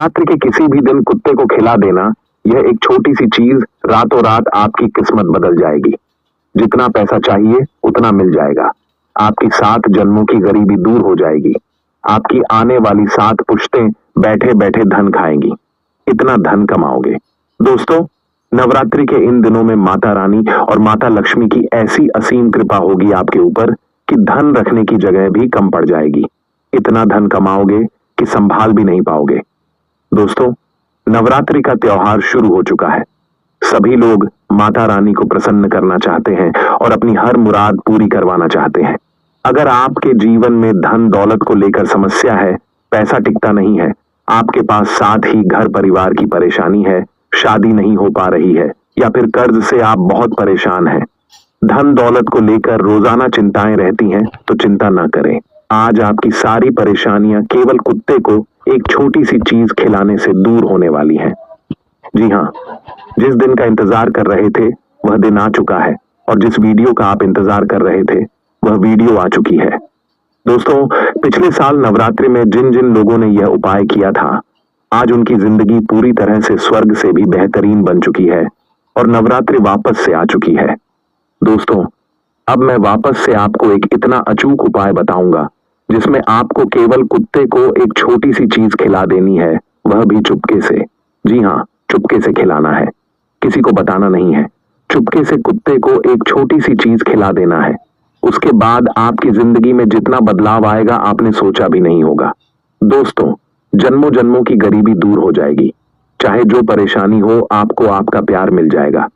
रात्रि के किसी भी दिन कुत्ते को खिला देना, यह एक छोटी सी चीज रातों रात आपकी किस्मत बदल जाएगी। जितना पैसा चाहिए उतना मिल जाएगा। आपकी 7 जन्मों की गरीबी दूर हो जाएगी। आपकी आने वाली 7 पुश्तें बैठे बैठे धन खाएंगी। इतना धन कमाओगे। दोस्तों, नवरात्रि के इन दिनों में माता रानी और माता लक्ष्मी की ऐसी असीम कृपा होगी आपके ऊपर कि धन रखने की जगह भी कम पड़ जाएगी। इतना धन कमाओगे कि संभाल भी नहीं पाओगे। दोस्तों, नवरात्रि का त्योहार शुरू हो चुका है। सभी लोग माता रानी को प्रसन्न करना चाहते हैं और अपनी हर मुराद पूरी करवाना चाहते हैं। अगर आपके जीवन में धन दौलत को लेकर समस्या है, पैसा टिकता नहीं है, आपके पास साथ ही घर परिवार की परेशानी है, शादी नहीं हो पा रही है, या फिर कर्ज से आप बहुत परेशान हैं, धन दौलत को लेकर रोजाना चिंताएं रहती हैं, तो चिंता ना करें। आज आपकी सारी परेशानियां केवल कुत्ते को एक छोटी सी चीज खिलाने से दूर होने वाली हैं। जी हाँ, जिस दिन का इंतजार कर रहे थे वह दिन आ चुका है, और जिस वीडियो का आप इंतजार कर रहे थे वह वीडियो आ चुकी है। दोस्तों, पिछले साल नवरात्रि में जिन जिन लोगों ने यह उपाय किया था, आज उनकी जिंदगी पूरी तरह से स्वर्ग से भी बेहतरीन बन चुकी है और नवरात्रि वापस से आ चुकी है। दोस्तों, अब मैं वापस से आपको एक इतना अचूक उपाय बताऊंगा जिसमें आपको केवल कुत्ते को एक छोटी सी चीज खिला देनी है, वह भी चुपके से। जी हाँ, चुपके से खिलाना है, किसी को बताना नहीं है। चुपके से कुत्ते को एक छोटी सी चीज खिला देना है। उसके बाद आपकी जिंदगी में जितना बदलाव आएगा आपने सोचा भी नहीं होगा। दोस्तों, जन्मों जन्मों की गरीबी दूर हो जाएगी। चाहे जो परेशानी हो, आपको आपका प्यार मिल जाएगा।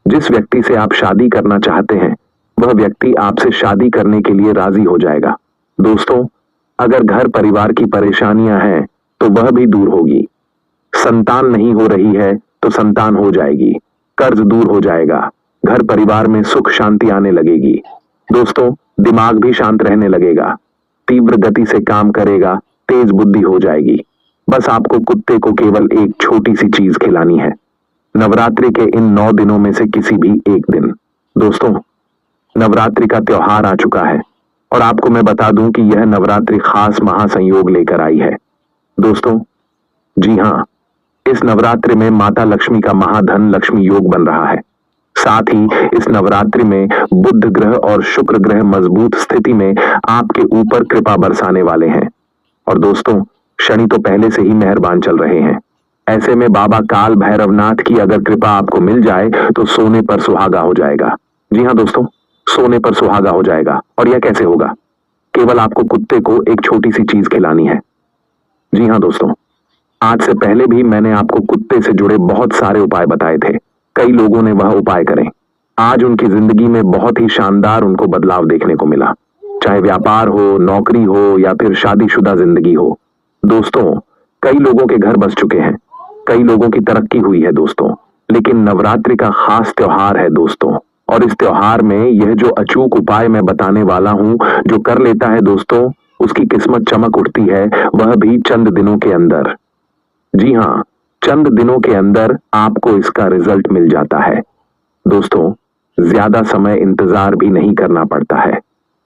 जिस व्यक्ति से आप शादी करना चाहते हैं वह व्यक्ति आपसे शादी करने के लिए राजी हो जाएगा। दोस्तों, अगर घर परिवार की परेशानियां हैं तो वह भी दूर होगी। संतान नहीं हो रही है तो संतान हो जाएगी। कर्ज दूर हो जाएगा। घर परिवार में सुख शांति आने लगेगी। दोस्तों, दिमाग भी शांत रहने लगेगा। तीव्र गति से काम करेगा, तेज बुद्धि हो जाएगी। बस आपको कुत्ते को केवल एक छोटी सी चीज खिलानी है, नवरात्रि के इन 9 दिनों में से किसी भी एक दिन। दोस्तों, नवरात्रि का त्योहार आ चुका है और आपको मैं बता दूं कि यह नवरात्रि खास महासंयोग लेकर आई है। दोस्तों, जी हाँ, इस नवरात्रि में माता लक्ष्मी का महाधन लक्ष्मी योग बन रहा है। साथ ही इस नवरात्रि में बुध ग्रह और शुक्र ग्रह मजबूत स्थिति में आपके ऊपर कृपा बरसाने वाले हैं। और दोस्तों, शनि तो पहले से ही मेहरबान चल रहे हैं। ऐसे में बाबा काल भैरवनाथ की अगर कृपा आपको मिल जाए तो सोने पर सुहागा हो जाएगा। जी हाँ दोस्तों, सोने पर सुहागा हो जाएगा। और यह कैसे होगा? केवल आपको कुत्ते को एक छोटी सी चीज खिलानी है। जी हाँ दोस्तों, आज से पहले भी मैंने आपको कुत्ते से जुड़े बहुत सारे उपाय बताए थे। कई लोगों ने वह उपाय करे। आज उनकी जिंदगी में बहुत ही शानदार उनको बदलाव देखने को मिला, चाहे व्यापार हो, नौकरी हो या फिर शादीशुदा जिंदगी हो। दोस्तों, कई लोगों के घर बस चुके हैं, कई लोगों की तरक्की हुई है दोस्तों। लेकिन नवरात्रि का खास त्योहार है दोस्तों, और इस त्योहार में यह जो अचूक उपाय मैं बताने वाला हूं, जो कर लेता है दोस्तों, उसकी किस्मत चमक उठती है, वह भी चंद दिनों के अंदर। जी हाँ, चंद दिनों के अंदर आपको इसका रिजल्ट मिल जाता है। दोस्तों, ज्यादा समय इंतजार भी नहीं करना पड़ता है।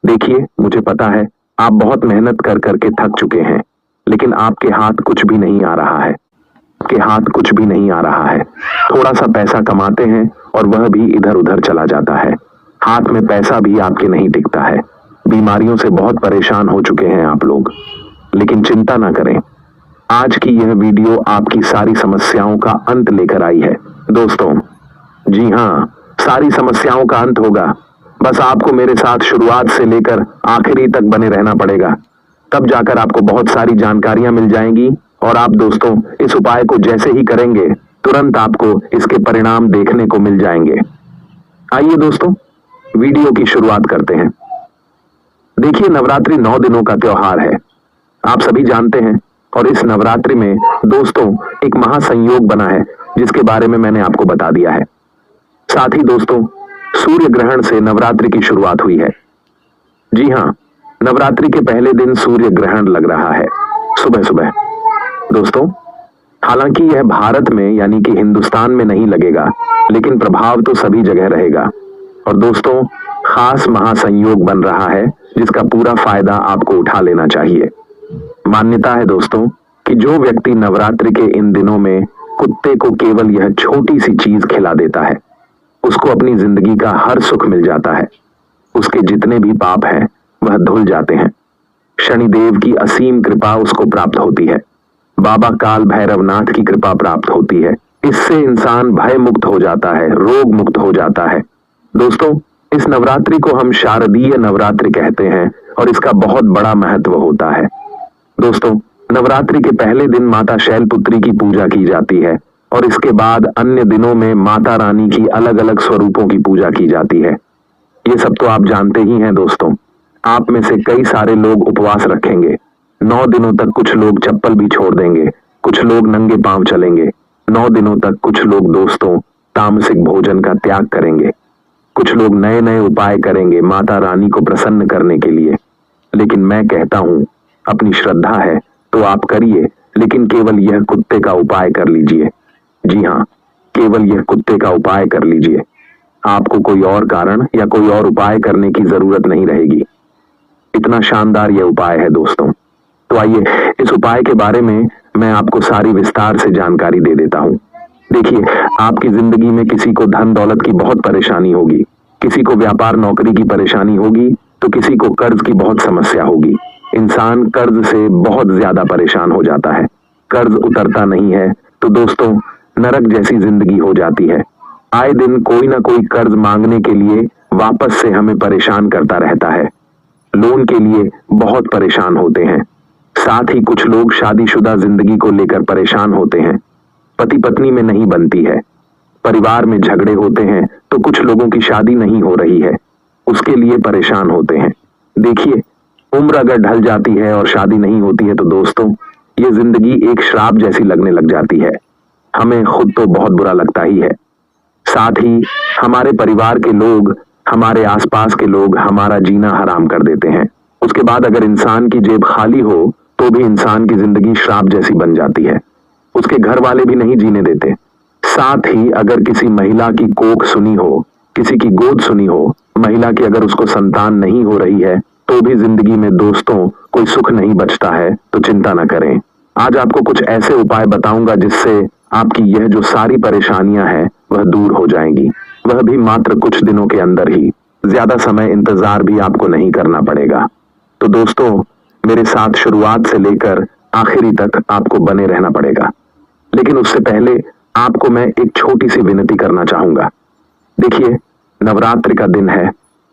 देखिए, मुझे पता है आप बहुत मेहनत कर करके थक चुके हैं, लेकिन आपके हाथ कुछ भी नहीं आ रहा है। आपके हाथ कुछ भी नहीं आ रहा है। थोड़ा सा पैसा कमाते हैं और वह भी इधर उधर चला जाता है। हाथ में पैसा भी आपके नहीं टिकता है। बीमारियों से बहुत परेशान हो चुके हैं आप लोग। लेकिन चिंता ना करें, आज की यह वीडियो आपकी सारी समस्याओं का अंत लेकर आई है दोस्तों। जी हाँ, सारी समस्याओं का अंत होगा। बस आपको मेरे साथ शुरुआत से लेकर आखिरी तक बने रहना पड़ेगा, तब जाकर आपको बहुत सारी जानकारियां मिल जाएंगी। और आप दोस्तों, इस उपाय को जैसे ही करेंगे तुरंत आपको इसके परिणाम देखने को मिल जाएंगे। आइए दोस्तों, वीडियो की शुरुआत करते हैं। देखिए, नवरात्रि 9 दिनों का त्योहार है, आप सभी जानते हैं। और इस नवरात्रि में दोस्तों एक महासंयोग बना है, जिसके बारे में मैंने आपको बता दिया है। साथ ही दोस्तों, सूर्य ग्रहण से नवरात्रि की शुरुआत हुई है। जी हाँ, नवरात्रि के पहले दिन सूर्य ग्रहण लग रहा है, सुबह सुबह। दोस्तों, हालांकि यह भारत में यानी कि हिंदुस्तान में नहीं लगेगा, लेकिन प्रभाव तो सभी जगह रहेगा। और दोस्तों, खास महासंयोग बन रहा है, जिसका पूरा फायदा आपको उठा लेना चाहिए। मान्यता है दोस्तों कि जो व्यक्ति नवरात्रि के इन दिनों में कुत्ते को केवल यह छोटी सी चीज खिला देता है, उसको अपनी जिंदगी का हर सुख मिल जाता है। उसके जितने भी पाप हैं वह धुल जाते हैं। शनिदेव की असीम कृपा उसको प्राप्त होती है। बाबा काल भैरवनाथ की कृपा प्राप्त होती है। इससे इंसान भय मुक्त हो जाता है, रोग मुक्त हो जाता है। दोस्तों, इस नवरात्रि को हम शारदीय नवरात्रि कहते हैं और इसका बहुत बड़ा महत्व होता है। दोस्तों, नवरात्रि के पहले दिन माता शैलपुत्री की पूजा की जाती है और इसके बाद अन्य दिनों में माता रानी की अलग अलग स्वरूपों की पूजा की जाती है। ये सब तो आप जानते ही हैं दोस्तों। आप में से कई सारे लोग उपवास रखेंगे। 9 दिनों तक कुछ लोग चप्पल भी छोड़ देंगे, कुछ लोग नंगे पांव चलेंगे। 9 दिनों तक कुछ लोग दोस्तों तामसिक भोजन का त्याग करेंगे। कुछ लोग नए नए उपाय करेंगे माता रानी को प्रसन्न करने के लिए। लेकिन मैं कहता हूं, अपनी श्रद्धा है तो आप करिए, लेकिन केवल यह कुत्ते का उपाय कर लीजिए। जी हाँ, केवल यह कुत्ते का उपाय कर लीजिए। आपको कोई और कारण या कोई और उपाय करने की जरूरत नहीं रहेगी। इतना शानदार यह उपाय है दोस्तों। तो आइए इस उपाय के बारे में मैं आपको सारी विस्तार से जानकारी दे देता हूं। देखिए, आपकी जिंदगी में किसी को धन दौलत की बहुत परेशानी होगी, किसी को व्यापार नौकरी की परेशानी होगी, तो किसी को कर्ज की बहुत समस्या होगी। इंसान कर्ज से बहुत ज्यादा परेशान हो जाता है, कर्ज उतरता नहीं है, तो दोस्तों नरक जैसी जिंदगी हो जाती है। आए दिन कोई ना कोई कर्ज मांगने के लिए वापस से हमें परेशान करता रहता है। लोन के लिए बहुत परेशान होते हैं। साथ ही कुछ लोग शादीशुदा जिंदगी को लेकर परेशान होते हैं। पति पत्नी में नहीं बनती है, परिवार में झगड़े होते हैं, तो कुछ लोगों की शादी नहीं हो रही है, उसके लिए परेशान होते हैं। देखिए, उम्र अगर ढल जाती है और शादी नहीं होती है तो दोस्तों ये जिंदगी एक श्राप जैसी लगने लग जाती है। हमें खुद तो बहुत बुरा लगता ही है, साथ ही हमारे परिवार के लोग, हमारे आसपास के लोग हमारा जीना हराम कर देते हैं। उसके बाद अगर इंसान की जेब खाली हो तो भी इंसान की जिंदगी श्राप जैसी बन जाती है। उसके घर वाले भी नहीं जीने देते। साथ ही अगर किसी महिला की कोख सुनी हो, किसी की गोद सुनी हो, महिला की अगर उसको संतान नहीं हो रही है तो भी जिंदगी में दोस्तों कोई सुख नहीं बचता है, तो चिंता न करें। आज आपको कुछ ऐसे उपाय बताऊंगा जिससे आपकी यह जो सारी परेशानियां हैं वह दूर हो जाएंगी, वह भी मात्र कुछ दिनों के अंदर ही। ज्यादा समय इंतजार भी आपको नहीं करना पड़ेगा। तो दोस्तों मेरे साथ शुरुआत से लेकर आखिरी तक आपको बने रहना पड़ेगा। लेकिन उससे पहले आपको मैं एक छोटी सी विनती करना चाहूंगा। देखिए, नवरात्रि का दिन है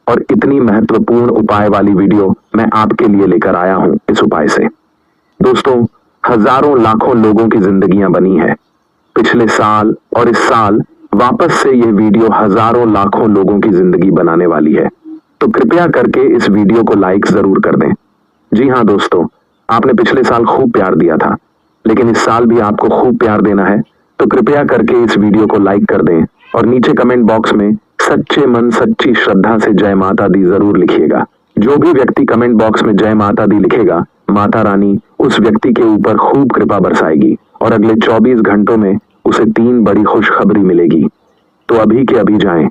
और इतनी महत्वपूर्ण उपाय वाली वीडियो मैं आपके लिए लेकर आया हूं। इस उपाय से दोस्तों हजारों लाखों लोगों की जिंदगियां बनी है। पिछले साल और इस साल वापस से यह वीडियो हजारों लाखों लोगों की जिंदगी बनाने वाली है। तो कृपया करके इस वीडियो को लाइक जरूर कर दें। जी हाँ दोस्तों, आपने पिछले साल खूब प्यार दिया था, लेकिन इस साल भी आपको खूब प्यार देना है, तो कृपया करके इस वीडियो को लाइक कर दें और नीचे कमेंट बॉक्स में सच्चे मन सच्ची श्रद्धा से जय माता दी जरूर लिखिएगा। जो भी व्यक्ति कमेंट बॉक्स में जय माता दी लिखेगा, माता रानी उस व्यक्ति के ऊपर खूब कृपा बरसाएगी और अगले 24 घंटों में उसे 3 बड़ी खुशखबरी मिलेगी। तो अभी के अभी जाएं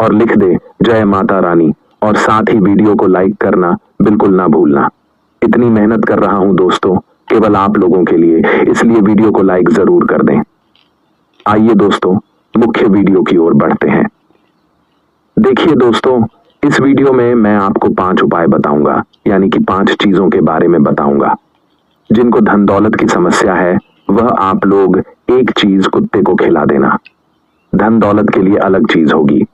और लिख दे जय माता रानी, और साथ ही वीडियो को लाइक करना बिल्कुल ना भूलना। इतनी मेहनत कर रहा हूं दोस्तों केवल आप लोगों के लिए, इसलिए वीडियो को लाइक जरूर कर दें। आइए दोस्तों मुख्य वीडियो की ओर बढ़ते हैं। देखिए दोस्तों, इस वीडियो में मैं आपको 5 उपाय बताऊंगा, यानी कि 5 चीजों के बारे में बताऊंगा। जिनको धन दौलत की समस्या है वह आप लोग एक चीज कुत्ते को खिला देना। धन दौलत के लिए अलग चीज होगी।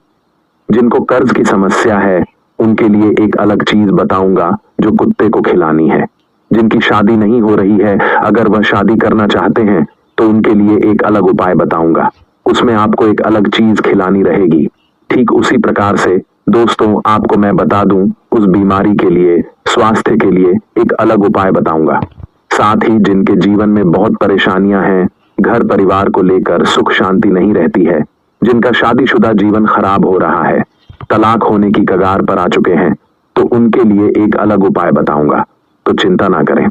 जिनको कर्ज की समस्या है उनके लिए एक अलग चीज बताऊंगा जो कुत्ते को खिलानी है। जिनकी शादी नहीं हो रही है, अगर वह शादी करना चाहते हैं तो उनके लिए एक अलग उपाय बताऊंगा, उसमें आपको एक अलग चीज खिलानी रहेगी। ठीक उसी प्रकार से दोस्तों आपको मैं बता दूं, उस बीमारी के लिए, स्वास्थ्य के लिए एक अलग उपाय बताऊंगा। साथ ही जिनके जीवन में बहुत परेशानियां हैं, घर परिवार को लेकर सुख शांति नहीं रहती है, जिनका शादीशुदा जीवन खराब हो रहा है, तलाक होने की कगार पर आ चुके हैं, तो उनके लिए एक अलग उपाय बताऊंगा। तो चिंता ना करें,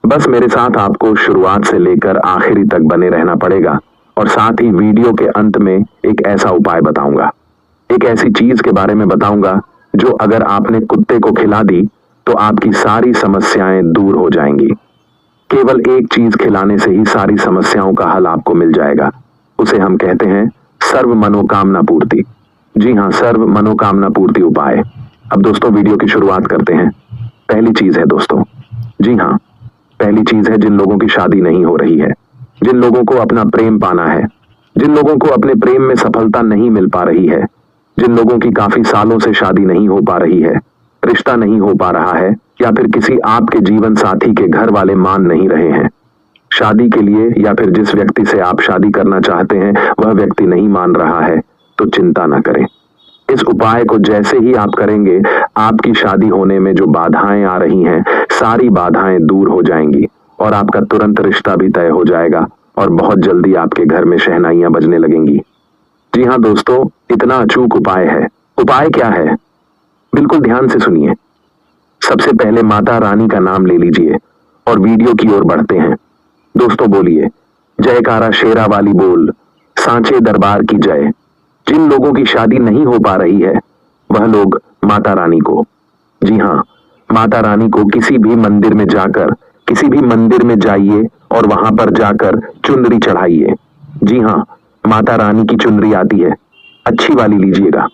बस मेरे साथ आपको शुरुआत से लेकर आखिरी तक बने रहना पड़ेगा। और साथ ही वीडियो के अंत में एक ऐसा उपाय बताऊंगा, एक ऐसी चीज के बारे में बताऊंगा जो अगर आपने कुत्ते को खिला दी तो आपकी सारी समस्याएं दूर हो जाएंगी। केवल एक चीज खिलाने से ही सारी समस्याओं का हल आपको मिल जाएगा। उसे हम कहते हैं सर्व मनोकामना पूर्ति। जी हाँ, सर्व मनोकामना पूर्ति उपाय। अब दोस्तों वीडियो की शुरुआत करते हैं। पहली चीज है दोस्तों, जी हाँ, पहली चीज है जिन लोगों की शादी नहीं हो रही है, जिन लोगों को अपना प्रेम पाना है, जिन लोगों को अपने प्रेम में सफलता नहीं मिल पा रही है, जिन लोगों की काफी सालों से शादी नहीं हो पा रही है, रिश्ता नहीं हो पा रहा है, या फिर किसी आपके जीवन साथी के घर वाले मान नहीं रहे हैं शादी के लिए, या फिर जिस व्यक्ति से आप शादी करना चाहते हैं वह व्यक्ति नहीं मान रहा है, तो चिंता ना करें। इस उपाय को जैसे ही आप करेंगे, आपकी शादी होने में जो बाधाएं आ रही हैं, सारी बाधाएं दूर हो जाएंगी और आपका तुरंत रिश्ता भी तय हो जाएगा और बहुत जल्दी आपके घर में शहनाइयां बजने लगेंगी। जी हाँ दोस्तों, इतना अचूक उपाय है। उपाय क्या है, बिल्कुल ध्यान से सुनिए। सबसे पहले माता रानी का नाम ले लीजिए और वीडियो की ओर बढ़ते हैं। दोस्तों बोलिए, जयकारा शेरा वाली बोल, सांचे दरबार की जय। जिन लोगों की शादी नहीं हो पा रही है वह लोग माता रानी को, जी हाँ, माता रानी को किसी भी मंदिर में जाकर, किसी भी मंदिर में जाइए और वहां पर जाकर चुनरी चढ़ाइए। जी हाँ, माता रानी की चुनरी आती है, अच्छी वाली लीजिएगा,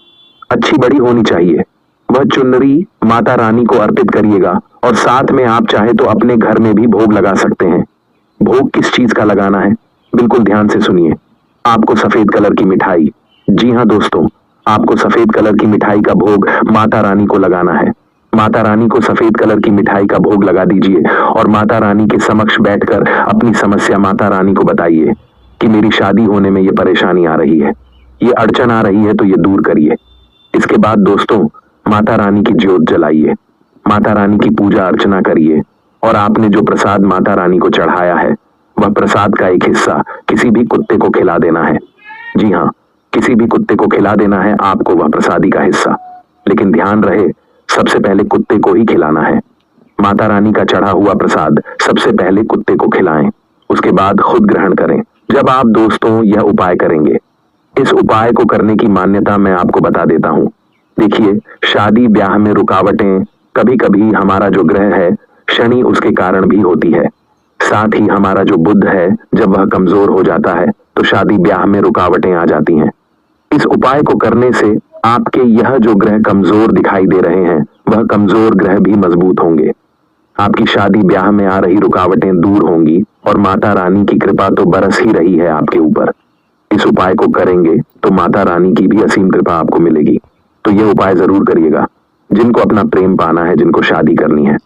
अच्छी बड़ी होनी चाहिए। वह चुनरी माता रानी को अर्पित करिएगा और साथ में आप चाहे तो अपने घर में भी भोग लगा सकते हैं। भोग किस चीज का लगाना है, बिल्कुल ध्यान से सुनिए। आपको सफेद कलर की मिठाई, जी हाँ दोस्तों, आपको सफेद कलर की मिठाई का भोग माता रानी को लगाना है। माता रानी को सफेद कलर की मिठाई का भोग लगा दीजिए और माता रानी के समक्ष बैठकर अपनी समस्या माता रानी को बताइए कि मेरी शादी होने में ये परेशानी आ रही है, ये अड़चन आ रही है, तो ये दूर करिए। इसके बाद दोस्तों माता रानी की ज्योत जलाइए, माता रानी की पूजा अर्चना करिए और आपने जो प्रसाद माता रानी को चढ़ाया है वह प्रसाद का एक हिस्सा किसी भी कुत्ते को खिला देना है। जी हाँ, किसी भी कुत्ते को खिला देना है आपको वह प्रसादी का हिस्सा, लेकिन ध्यान रहे सबसे पहले कुत्ते को ही खिलाना है। माता रानी का चढ़ा हुआ प्रसाद सबसे पहले कुत्ते को खिलाएं, उसके बाद खुद ग्रहण करें। जब आप दोस्तों यह उपाय करेंगे, इस उपाय को करने की मान्यता मैं आपको बता देता हूं। देखिए, शादी ब्याह में रुकावटें कभी कभी हमारा जो ग्रह है शनि उसके कारण भी होती है। साथ ही हमारा जो बुध है जब वह कमजोर हो जाता है तो शादी ब्याह में रुकावटें आ जाती हैं। इस उपाय को करने से आपके यह जो ग्रह कमजोर दिखाई दे रहे हैं वह कमजोर ग्रह भी मजबूत होंगे। आपकी शादी ब्याह में आ रही रुकावटें दूर होंगी और माता रानी की कृपा तो बरस ही रही है आपके ऊपर। इस उपाय को करेंगे तो माता रानी की भी असीम कृपा आपको मिलेगी। तो यह उपाय जरूर करिएगा जिनको अपना प्रेम पाना है, जिनको शादी करनी है।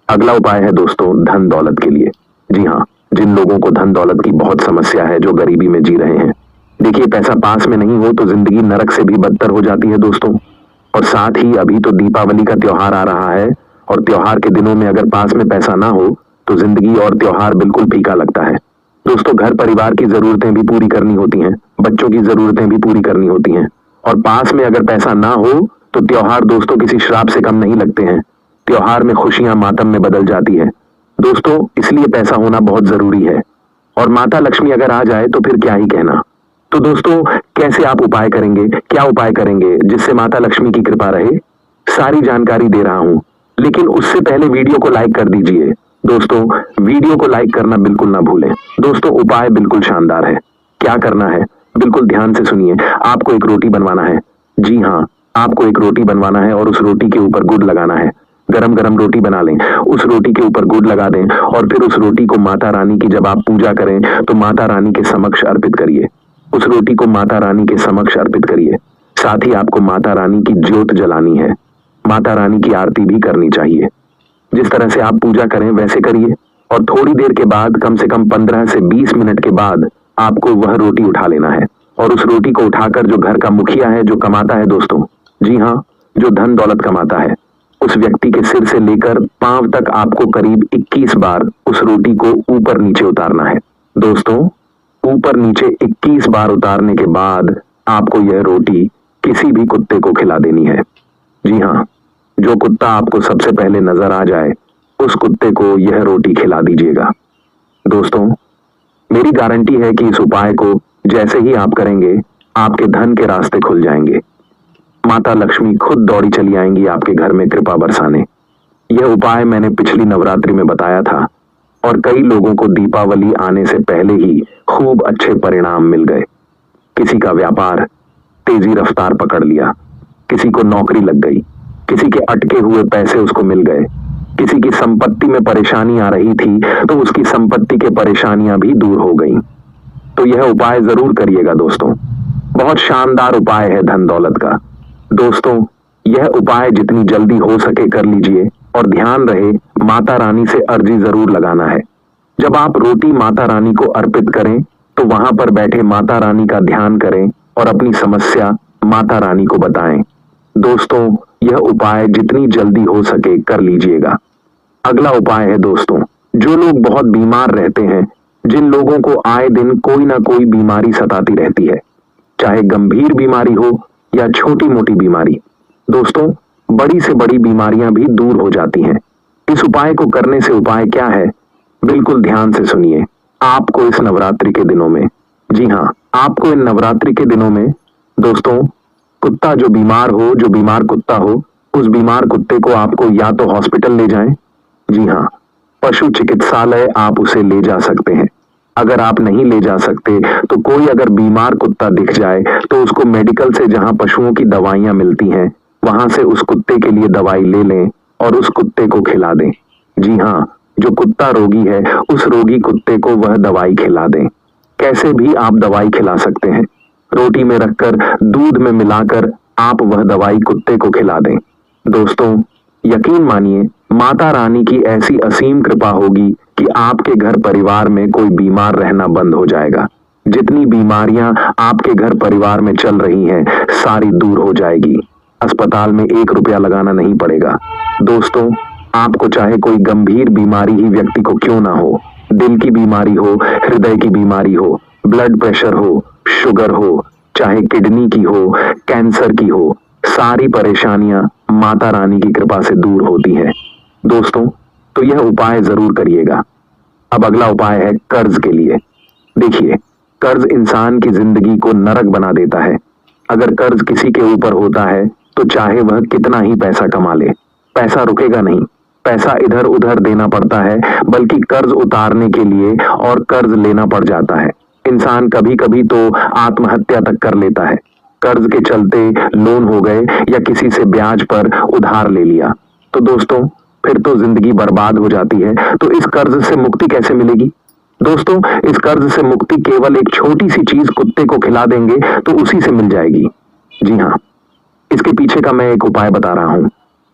अगला उपाय है दोस्तों धन दौलत के लिए। जी हाँ, जिन लोगों को धन दौलत की बहुत समस्या है, जो गरीबी में जी रहे हैं। देखिए, पैसा पास में नहीं हो तो जिंदगी नरक से भी बदतर हो जाती है दोस्तों। और साथ ही अभी तो दीपावली का त्योहार आ रहा है और त्योहार के दिनों में अगर पास में पैसा ना हो तो जिंदगी और त्योहार बिल्कुल फीका लगता है। दोस्तों, घर परिवार की जरूरतें भी पूरी करनी होती हैं, बच्चों की जरूरतें भी पूरी करनी होती हैं, और पास में अगर पैसा ना हो तो त्योहार दोस्तों किसी श्राप से कम नहीं लगते हैं। त्योहार में खुशियां मातम में बदल जाती है दोस्तों, इसलिए पैसा होना बहुत जरूरी है। और माता लक्ष्मी अगर आ जाए तो फिर क्या ही कहना। तो दोस्तों, कैसे आप उपाय करेंगे, क्या उपाय करेंगे जिससे माता लक्ष्मी की कृपा रहे, सारी जानकारी दे रहा हूं, लेकिन उससे पहले वीडियो को लाइक कर दीजिए। दोस्तों, वीडियो को लाइक करना बिल्कुल ना भूलें। दोस्तों, उपाय बिल्कुल शानदार है। क्या करना है, बिल्कुल ध्यान से सुनिए। आपको एक रोटी बनवाना है, जी हाँ, आपको एक रोटी बनवाना है और उस रोटी के ऊपर गुड़ लगाना है। गरम गरम रोटी बना लें, उस रोटी के ऊपर गुड़ लगा दें और फिर उस रोटी को माता रानी की जब आप पूजा करें तो माता रानी के समक्ष अर्पित करिए। उस रोटी को माता रानी के समक्ष अर्पित करिए। साथ ही आपको माता रानी की ज्योत जलानी है, माता रानी की आरती भी करनी चाहिए। जिस तरह से आप पूजा करें वैसे करिए और थोड़ी देर के बाद, कम से कम 15 से 20 मिनट के बाद आपको वह रोटी उठा लेना है और उस रोटी को उठाकर जो घर का मुखिया है, जो कमाता है दोस्तों, जी हाँ, जो धन दौलत कमाता है, उस व्यक्ति के सिर से लेकर पांव तक आपको करीब 21 बार उस रोटी को ऊपर नीचे उतारना है। दोस्तों, ऊपर नीचे 21 बार उतारने के बाद आपको यह रोटी किसी भी कुत्ते को खिला देनी है। जी हाँ, जो कुत्ता आपको सबसे पहले नजर आ जाए उस कुत्ते को यह रोटी खिला दीजिएगा। दोस्तों, मेरी गारंटी है कि इस उपाय को जैसे ही आप करेंगे आपके धन के रास्ते खुल जाएंगे। माता लक्ष्मी खुद दौड़ी चली आएंगी आपके घर में कृपा बरसाने। यह उपाय मैंने पिछली नवरात्रि में बताया था और कई लोगों को दीपावली आने से पहले ही खूब अच्छे परिणाम मिल गए। किसी का व्यापार तेजी रफ्तार पकड़ लिया, किसी को नौकरी लग गई, किसी के अटके हुए पैसे उसको मिल गए, किसी की संपत्ति में परेशानी आ रही थी तो उसकी संपत्ति के परेशानियां भी दूर हो गईं। तो यह उपाय जरूर करिएगा दोस्तों, बहुत शानदार उपाय है धन दौलत का। दोस्तों, यह उपाय जितनी जल्दी हो सके कर लीजिए और ध्यान रहे माता रानी से अर्जी जरूर लगाना है। जब आप रोटी माता रानी को अर्पित करें तो वहां पर बैठे माता रानी का ध्यान करें और अपनी समस्या माता रानी को बताएं। दोस्तों, यह उपाय जितनी जल्दी हो सके कर लीजिएगा। अगला उपाय है दोस्तों, जो लोग बहुत बीमार रहते हैं, जिन लोगों को आए दिन कोई ना कोई बीमारी सताती रहती है, चाहे गंभीर बीमारी हो या छोटी मोटी बीमारी, दोस्तों बड़ी से बड़ी बीमारियां भी दूर हो जाती हैं। इस उपाय को करने से उपाय क्या है, बिल्कुल ध्यान से सुनिए। आपको इस नवरात्रि के दिनों में, जी हाँ, आपको इन नवरात्रि के दिनों में दोस्तों, कुत्ता जो बीमार कुत्ता हो, उस बीमार कुत्ते को आपको या तो हॉस्पिटल ले जाएं, जी हाँ, पशु चिकित्सालय आप उसे ले जा सकते हैं। अगर आप नहीं ले जा सकते तो कोई अगर बीमार कुत्ता दिख जाए तो उसको मेडिकल से, जहां पशुओं की दवाइयां मिलती हैं, वहां से उस कुत्ते के लिए दवाई ले लें और उस कुत्ते को खिला दें। जी हाँ, जो कुत्ता रोगी है उस रोगी कुत्ते को वह दवाई खिला दें। कैसे भी आप दवाई खिला सकते हैं, रोटी में रखकर दूध में मिलाकर आप वह दवाई कुत्ते को खिला दें। दोस्तों यकीन मानिए, माता रानी की ऐसी असीम कृपा होगी कि आपके घर परिवार में कोई बीमार रहना बंद हो जाएगा। जितनी बीमारियां आपके घर परिवार में चल रही हैं सारी दूर हो जाएगी। अस्पताल में 1 रुपया लगाना नहीं पड़ेगा। दोस्तों, आपको चाहे कोई गंभीर बीमारी ही व्यक्ति को क्यों ना हो, दिल की बीमारी हो, हृदय की बीमारी हो, ब्लड प्रेशर हो, शुगर हो, चाहे किडनी की हो, कैंसर की हो, सारी परेशानियां माता रानी की कृपा से दूर होती हैं। दोस्तों, तो यह उपाय जरूर करिएगा। अब अगला उपाय है कर्ज के लिए। देखिए, कर्ज इंसान की जिंदगी को नरक बना देता है। अगर कर्ज किसी के ऊपर होता है तो चाहे वह कितना ही पैसा कमा ले, पैसा रुकेगा नहीं। पैसा इधर उधर देना पड़ता है, बल्कि कर्ज उतारने के लिए और कर्ज लेना पड़ जाता है। इंसान कभी कभी तो आत्महत्या तक कर लेता है। कर्ज के चलते लोन हो गए या किसी से ब्याज पर उधार ले लिया तो दोस्तों फिर तो जिंदगी बर्बाद हो जाती है। तो इस कर्ज से मुक्ति कैसे मिलेगी? दोस्तों, इस कर्ज से मुक्ति केवल एक छोटी सी चीज कुत्ते को खिला देंगे तो उसी से मिल जाएगी। जी हाँ, इसके पीछे का मैं एक उपाय बता रहा हूं,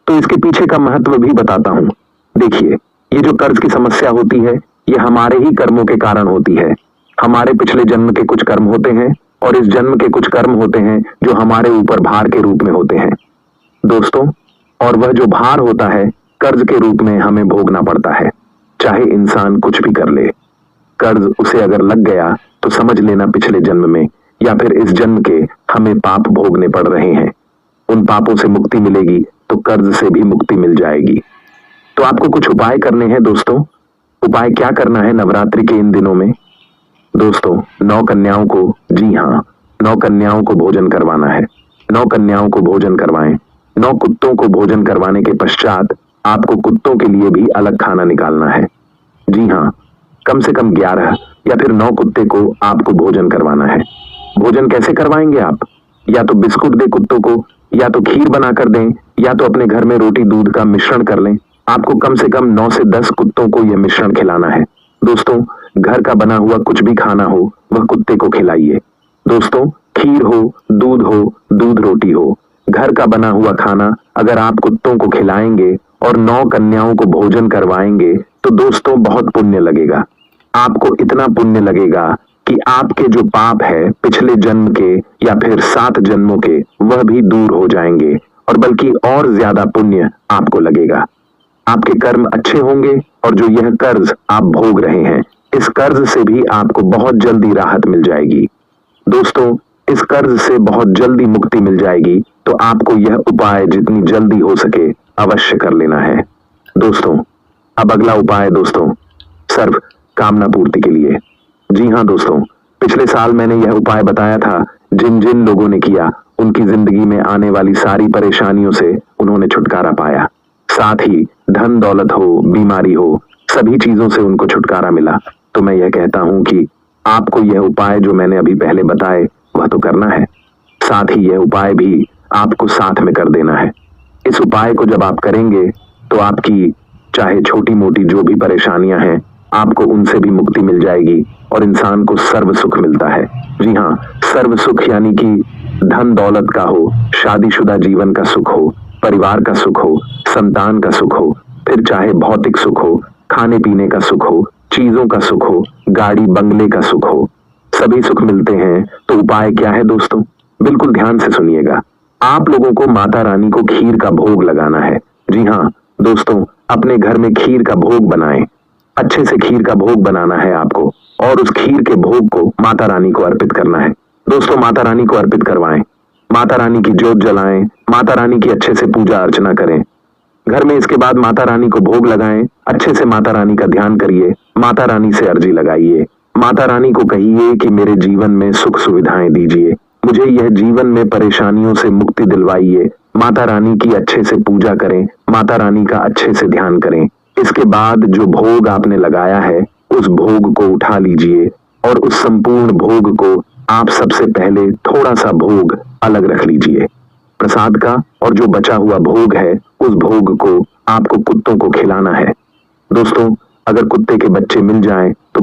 तो इसके पीछे का महत्व भी बताता हूं। देखिए, ये जो कर्ज की समस्या होती है, ये हमारे ही कर्मों के कारण होती है। हमारे पिछले जन्म के कुछ कर्म होते हैं और इस जन्म के कुछ कर्म होते हैं जो हमारे ऊपर भार के रूप में होते हैं दोस्तों, और वह जो भार होता है कर्ज के रूप में हमें भोगना पड़ता है। चाहे इंसान कुछ भी कर ले, कर्ज उसे अगर लग गया तो समझ लेना पिछले जन्म में या फिर इस जन्म के हमें पाप भोगने पड़ रहे हैं। उन पापों से मुक्ति मिलेगी तो कर्ज से भी मुक्ति मिल जाएगी। तो आपको कुछ उपाय करने हैं दोस्तों। उपाय क्या करना है नवरात्रि के इन दिनों में? दोस्तों, 9 कन्याओं को, जी हाँ, 9 कन्याओं को भोजन करवाना है। 9 कन्याओं को भोजन करवाएं। 9 कुत्तों को भोजन करवाने के पश्चात आपको कुत्तों के लिए भी अलग खाना निकालना है। जी हाँ, कम से कम 11 या फिर 9 कुत्ते को आपको भोजन करवाना है। भोजन कैसे करवाएंगे आप? या तो बिस्कुट दे कुत्तों को, या तो खीर बनाकर दें, या तो अपने घर में रोटी दूध का मिश्रण कर लें। आपको कम से कम 9 से 10 कुत्तों को यह मिश्रण खिलाना है। दोस्तों, घर का बना हुआ कुछ भी खाना हो वह कुत्ते को खिलाइए। दोस्तों, खीर हो, दूध रोटी हो, घर का बना हुआ खाना अगर आप कुत्तों को खिलाएंगे और 9 कन्याओं को भोजन करवाएंगे तो दोस्तों बहुत पुण्य लगेगा। आपको इतना पुण्य लगेगा कि आपके जो पाप है पिछले जन्म के या फिर 7 जन्मों के, वह भी दूर हो जाएंगे और बल्कि और ज्यादा पुण्य आपको लगेगा। आपके कर्म अच्छे होंगे और जो यह कर्ज आप भोग रहे हैं, इस कर्ज से भी आपको बहुत जल्दी राहत मिल जाएगी। दोस्तों, इस कर्ज से बहुत जल्दी मुक्ति मिल जाएगी, तो आपको यह उपाय जितनी जल्दी हो सके अवश्य कर लेना है। दोस्तों, अब अगला उपाय दोस्तों, सर्व कामना पूर्ति के लिए। जी हाँ दोस्तों, पिछले साल मैंने यह उपाय बताया था। जिन जिन लोगों ने किया उनकी जिंदगी में आने वाली सारी परेशानियों से उन्होंने छुटकारा पाया। साथ ही धन दौलत हो, बीमारी हो, सभी चीजों से उनको छुटकारा मिला। तो मैं यह कहता हूं कि आपको यह उपाय जो मैंने अभी पहले बताए वह तो करना है, साथ ही यह उपाय भी आपको साथ में कर देना है। इस उपाय को जब आप करेंगे तो आपकी चाहे छोटी मोटी जो भी परेशानियां हैं आपको उनसे भी मुक्ति मिल जाएगी और इंसान को सर्व सुख मिलता है। जी हाँ, सर्व सुख यानी कि धन दौलत का हो, शादीशुदा जीवन का सुख हो, परिवार का सुख हो, संतान का सुख हो, फिर चाहे भौतिक सुख हो, खाने पीने का सुख हो, चीजों का सुख हो, गाड़ी बंगले का सुख हो, सभी सुख मिलते हैं। तो उपाय क्या है दोस्तों, बिल्कुल ध्यान से सुनिएगा। आप लोगों को माता रानी को खीर का भोग लगाना है। जी हाँ दोस्तों, अपने घर में खीर का भोग बनाएं। अच्छे से खीर का भोग बनाना है आपको और उस खीर के भोग को माता रानी को अर्पित करना है। दोस्तों, माता रानी को अर्पित करवाएं, माता रानी की ज्योत जलाएं, माता रानी की अच्छे से पूजा अर्चना करें घर में। इसके बाद माता रानी को भोग लगाएं, अच्छे से माता रानी का ध्यान करिए, माता रानी से अर्जी लगाइए, माता रानी को कहिए कि मेरे जीवन में सुख सुविधाएं दीजिए, मुझे यह जीवन में परेशानियों से मुक्ति दिलवाइए। माता रानी की अच्छे से पूजा करें, माता रानी का अच्छे से ध्यान करें। इसके बाद जो भोग आपने लगाया है उस भोग को उठा लीजिए और उस संपूर्ण भोग को आप सबसे पहले थोड़ा सा भोग अलग रख लीजिए प्रसाद का, और जो बचा हुआ भोग है उस भोग को आपको कुत्तों को खिलाना है। दोस्तों, अगर कुत्ते के बच्चे मिल जाएं तो